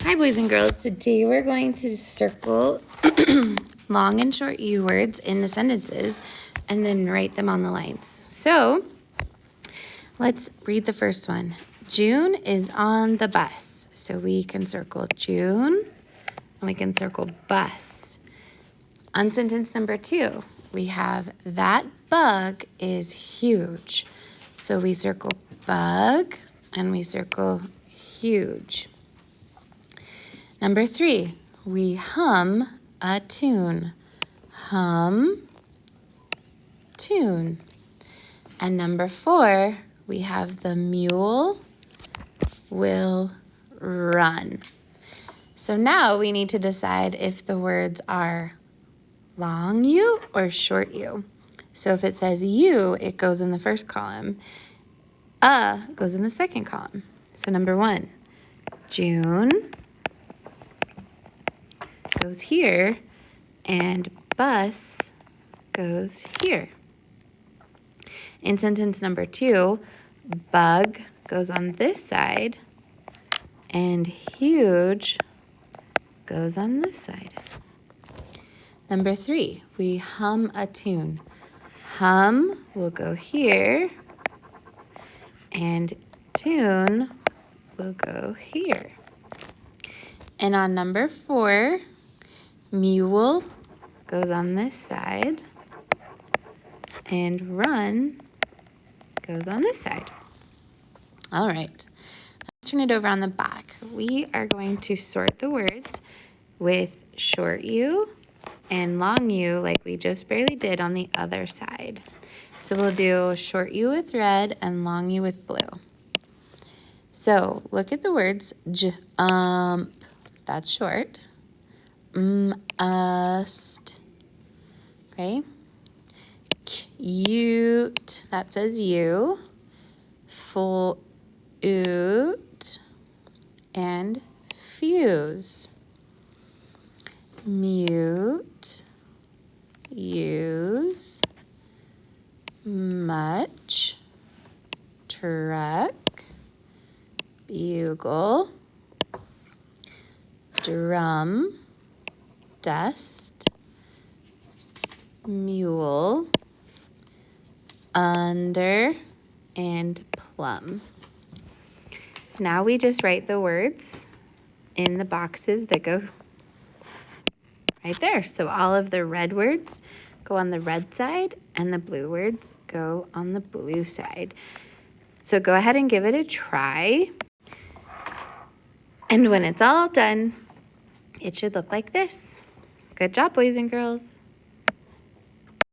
Hi, boys and girls. Today we're going to circle long and short U words in the sentences and then write them on the lines. So let's read the first one. June is on the bus. So we can circle June and we can circle bus. On sentence number 2, we have that bug is huge. So we circle bug and we circle huge. Number 3, we hum a tune. Hum, tune. And number 4, we have the mule will run. So now we need to decide if the words are long U or short U. So if it says U, it goes in the first column. Goes in the second column. So number 1, June goes here, and bus goes here. In sentence number 2, bug goes on this side, and huge goes on this side. Number 3, we hum a tune. Hum will go here, and tune will go here. And on number 4, mule goes on this side, and run goes on this side. All right, let's turn it over on the back. We are going to sort the words with short U and long U like we just barely did on the other side. So we'll do short U with red and long U with blue. So look at the words jump, that's short. Must, okay. Cute, that says you. Full oot and fuse. Mute, use, much, truck, bugle, drum, dust, mule, under, and plum. Now we just write the words in the boxes that go right there. So all of the red words go on the red side and the blue words go on the blue side. So go ahead and give it a try. And when it's all done, it should look like this. Good job, boys and girls.